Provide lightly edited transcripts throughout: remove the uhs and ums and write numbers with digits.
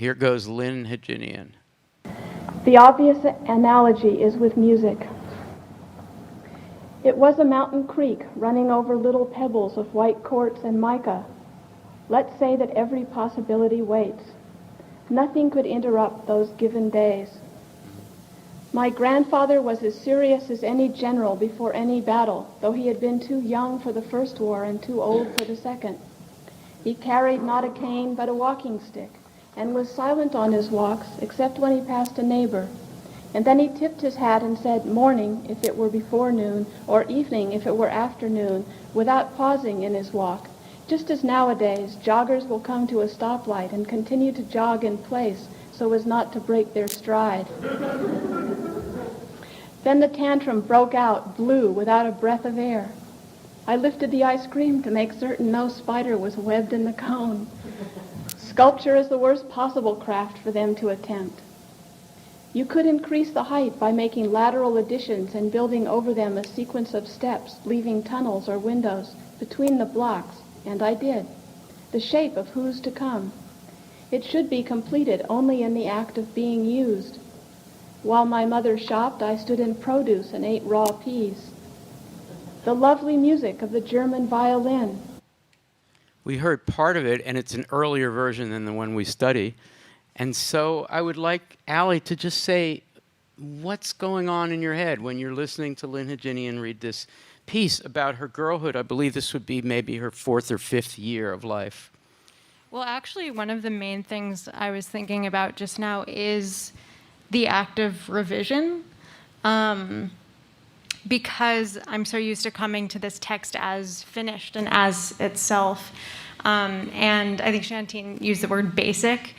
Here goes Lynn Hejinian. The obvious analogy is with music. It was a mountain creek running over little pebbles of white quartz and mica. Let's say that every possibility waits. Nothing could interrupt those given days. My grandfather was as serious as any general before any battle, though he had been too young for the first war and too old for the second. He carried not a cane but a walking stick, and was silent on his walks except when he passed a neighbor. And then he tipped his hat and said morning if it were before noon, or evening if it were afternoon, without pausing in his walk. Just as nowadays, joggers will come to a stoplight and continue to jog in place so as not to break their stride. Then the tantrum broke out, blue, without a breath of air. I lifted the ice cream to make certain no spider was webbed in the cone. Sculpture is the worst possible craft for them to attempt. You could increase the height by making lateral additions and building over them a sequence of steps, leaving tunnels or windows between the blocks, and I did. The shape of who's to come. It should be completed only in the act of being used. While my mother shopped, I stood in produce and ate raw peas. The lovely music of the German violin. We heard part of it, and it's an earlier version than the one we study. And so I would like Allie to just say what's going on in your head when you're listening to Lynn Hejinian read this piece about her girlhood. I believe this would be maybe her 4th or 5th year of life. Well, actually, one of the main things I was thinking about just now is the act of revision. Because I'm so used to coming to this text as finished and as itself. And I think Shantine used the word basic,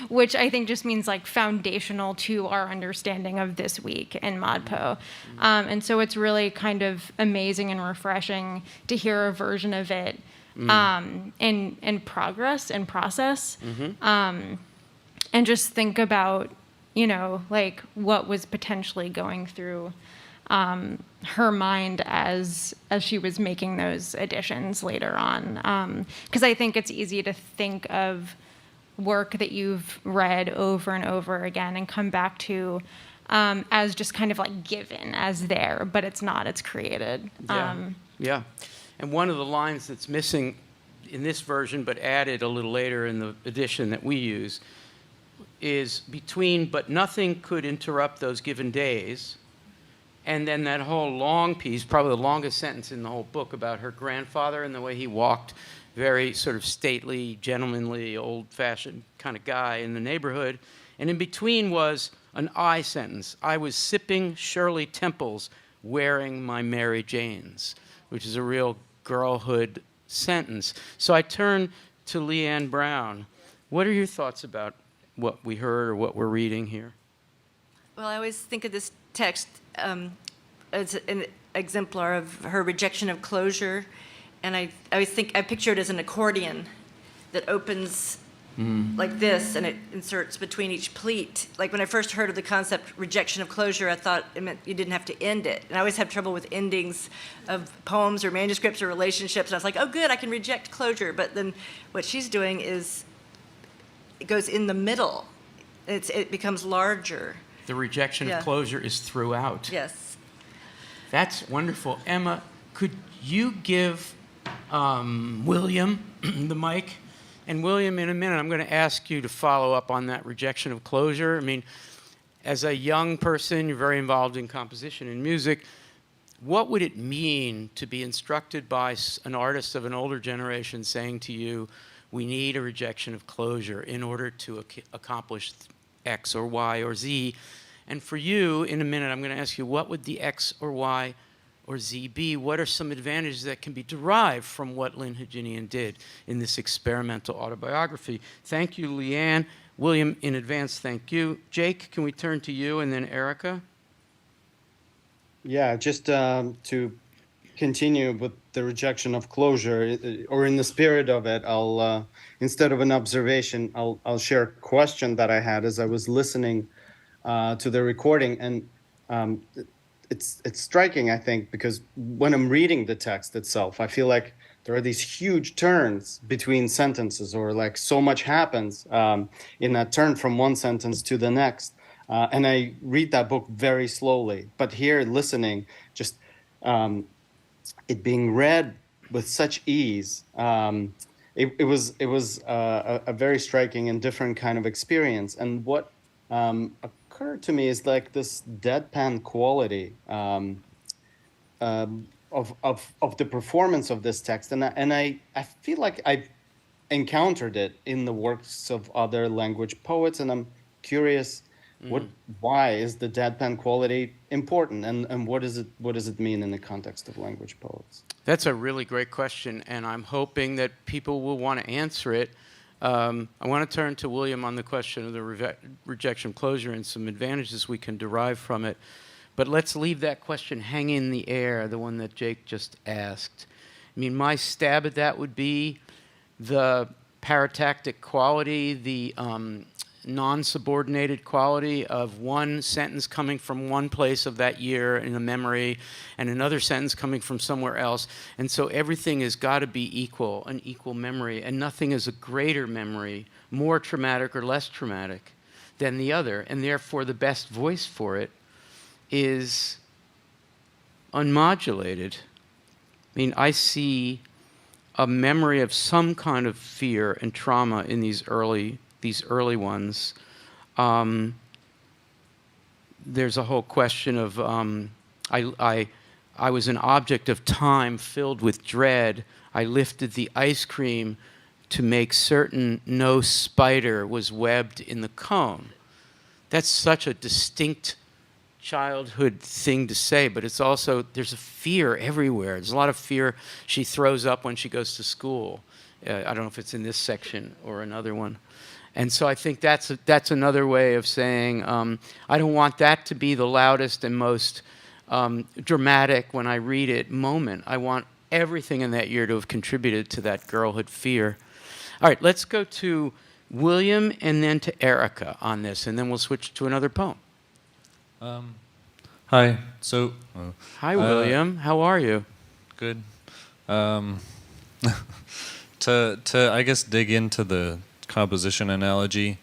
which I think just means like foundational to our understanding of this week in ModPo. And so it's really kind of amazing and refreshing to hear a version of it in progress and process. And just think about, you know, like what was potentially going through her mind as she was making those additions later on. Because I think it's easy to think of work that you've read over and over again and come back to as just kind of like given as there, but it's not, it's created. Yeah. And one of the lines that's missing in this version, but added a little later in the edition that we use, is between, but nothing could interrupt those given days. And then that whole long piece, probably the longest sentence in the whole book, about her grandfather and the way he walked, very sort of stately, gentlemanly, old-fashioned kind of guy in the neighborhood. And in between was an I sentence. I was sipping Shirley Temples, wearing my Mary Janes, which is a real girlhood sentence. So I turn to Leanne Brown. What are your thoughts about what we heard or what we're reading here? Well, I always think of this text as an exemplar of her rejection of closure, and I always think I picture it as an accordion that opens like this, and it inserts between each pleat. Like when I first heard of the concept rejection of closure, I thought it meant you didn't have to end it. And I always have trouble with endings of poems or manuscripts or relationships. And I was like, oh, good, I can reject closure. But then what she's doing is it goes in the middle. It becomes larger. The rejection of closure is throughout. Yes. That's wonderful. Emma, could you give William the mic? And William, in a minute, I'm going to ask you to follow up on that rejection of closure. I mean, as a young person, you're very involved in composition and music. What would it mean to be instructed by an artist of an older generation saying to you, we need a rejection of closure in order to accomplish X or Y or Z? And for you, in a minute, I'm going to ask you, what would the X or Y or Z be? What are some advantages that can be derived from what Lynn Hejinian did in this experimental autobiography? Thank you, Leanne. William, in advance, thank you. Jake, can we turn to you, and then Erica? Yeah, just to continue with the rejection of closure, or in the spirit of it, I'll instead of an observation, I'll share a question that I had as I was listening to the recording, and it's striking, I think, because when I'm reading the text itself, I feel like there are these huge turns between sentences, or like so much happens in a turn from one sentence to the next. And I read that book very slowly, but here listening, just it being read with such ease, it was a very striking and different kind of experience. And what occurred to me is like this deadpan quality of the performance of this text, and I feel like I've encountered it in the works of other language poets, and I'm curious why is the deadpan quality important, and what does it mean in the context of language poets? That's a really great question, and I'm hoping that people will want to answer it. I want to turn to William on the question of the rejection closure and some advantages we can derive from it. But let's leave that question hanging in the air, the one that Jake just asked. I mean, my stab at that would be the paratactic quality, the non-subordinated quality of one sentence coming from one place of that year in a memory and another sentence coming from somewhere else. And so everything has got to be equal, an equal memory, and nothing is a greater memory, more traumatic or less traumatic than the other. And therefore, the best voice for it is unmodulated. I mean, I see a memory of some kind of fear and trauma in these early ones. There's a whole question of I was an object of time filled with dread. I lifted the ice cream to make certain no spider was webbed in the cone. That's such a distinct childhood thing to say, but it's also, there's a fear everywhere. There's a lot of fear she throws up when she goes to school. I don't know if it's in this section or another one. And so I think that's another way of saying, I don't want that to be the loudest and most dramatic when I read it moment. I want everything in that year to have contributed to that girlhood fear. All right, let's go to William and then to Erica on this, and then we'll switch to another poem. Hi. So. Hi, William. How are you? Good. To I guess dig into the composition analogy.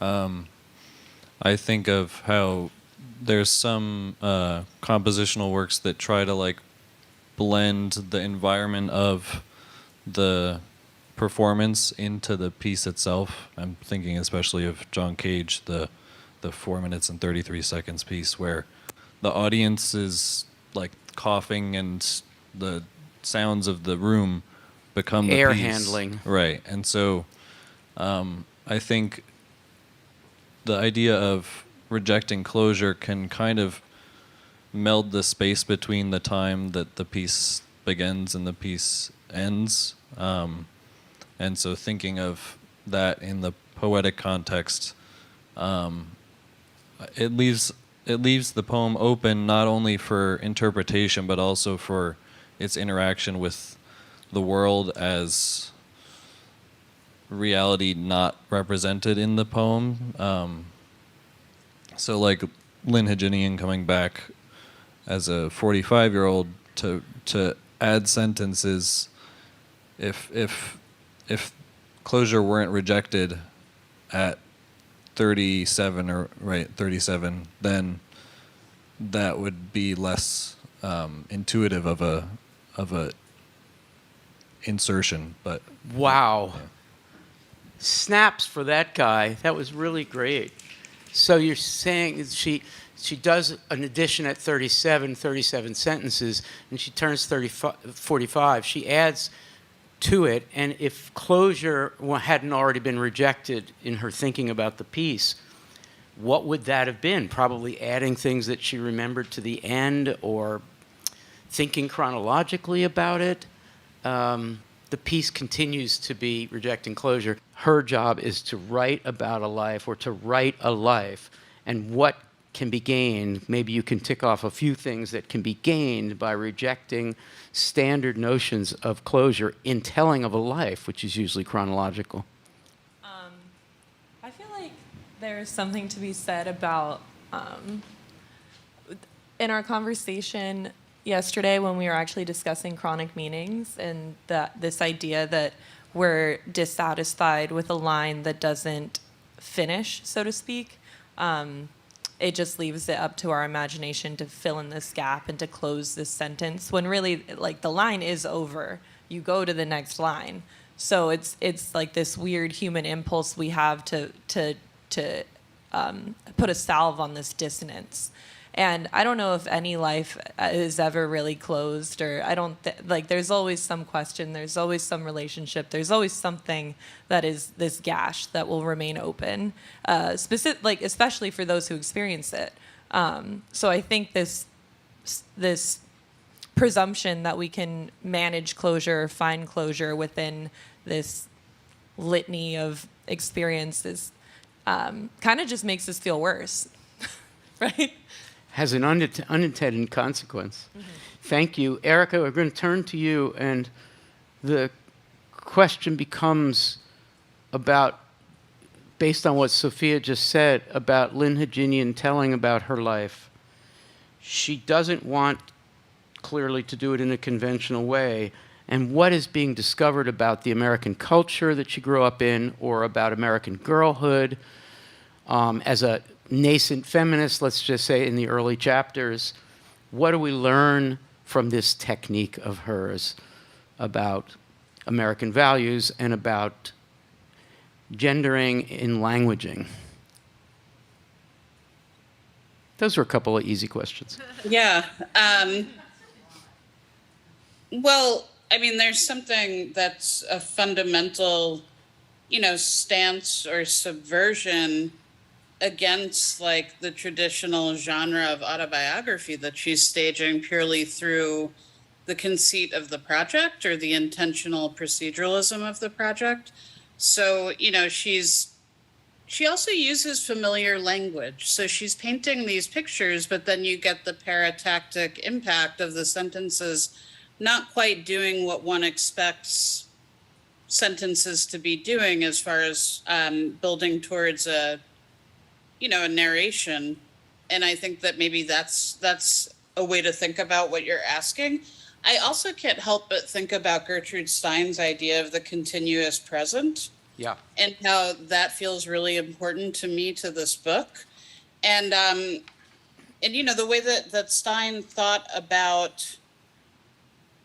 I think of how there's some compositional works that try to like blend the environment of the performance into the piece itself. I'm thinking especially of John Cage, the 4 minutes and 33 seconds piece, where the audience is like coughing and the sounds of the room become the air piece. handling. Right. And so I think the idea of rejecting closure can kind of meld the space between the time that the piece begins and the piece ends. And so thinking of that in the poetic context, it leaves the poem open not only for interpretation but also for its interaction with the world as reality not represented in the poem. So like Lynn Hejinian coming back as a 45-year-old to add sentences, if closure weren't rejected at 37, then that would be less intuitive of a insertion. But wow. Yeah. Snaps for that guy. That was really great. So you're saying she does an addition at 37 sentences, and she turns 45. She adds to it, and if closure hadn't already been rejected in her thinking about the piece, what would that have been? Probably adding things that she remembered to the end or thinking chronologically about it. The piece continues to be rejecting closure. Her job is to write about a life or to write a life, and what can be gained. Maybe you can tick off a few things that can be gained by rejecting standard notions of closure in telling of a life, which is usually chronological. I feel like there's something to be said about, in our conversation, yesterday when we were actually discussing chronic meanings and this idea that we're dissatisfied with a line that doesn't finish, so to speak. It just leaves it up to our imagination to fill in this gap and to close this sentence when really, like, the line is over. You go to the next line. So it's like this weird human impulse we have to put a salve on this dissonance. And I don't know if any life is ever really closed, or I don't like. There's always some question. There's always some relationship. There's always something that is this gash that will remain open, like especially for those who experience it. So I think this presumption that we can manage closure or find closure within this litany of experiences kind of just makes us feel worse, right? Has an unintended consequence. Thank you. Erica, we're going to turn to you, and the question becomes about, based on what Sophia just said, about Lynn Hejinian telling about her life. She doesn't want, clearly, to do it in a conventional way, and what is being discovered about the American culture that she grew up in, or about American girlhood, as a nascent feminist, let's just say, in the early chapters. What do we learn from this technique of hers about American values and about gendering in languaging? Those were a couple of easy questions. Yeah. Well, I mean, there's something that's a fundamental, stance or subversion against, like, the traditional genre of autobiography that she's staging purely through the conceit of the project or the intentional proceduralism of the project. So, she also uses familiar language. So she's painting these pictures, but then you get the paratactic impact of the sentences not quite doing what one expects sentences to be doing as far as building towards a narration. And I think that maybe that's a way to think about what you're asking. I also can't help but think about Gertrude Stein's idea of the continuous present. Yeah. And how that feels really important to me, to this book. And the way that Stein thought about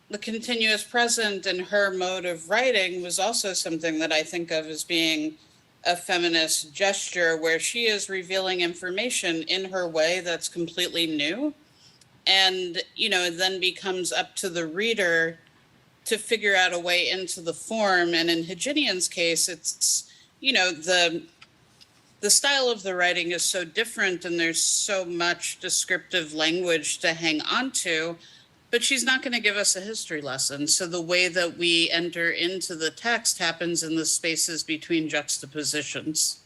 the continuous present and her mode of writing was also something that I think of as being a feminist gesture, where she is revealing information in her way that's completely new. And, it then becomes up to the reader to figure out a way into the form. And in Hejinian's case, it's, the style of the writing is so different and there's so much descriptive language to hang on to, but she's not going to give us a history lesson. So the way that we enter into the text happens in the spaces between juxtapositions.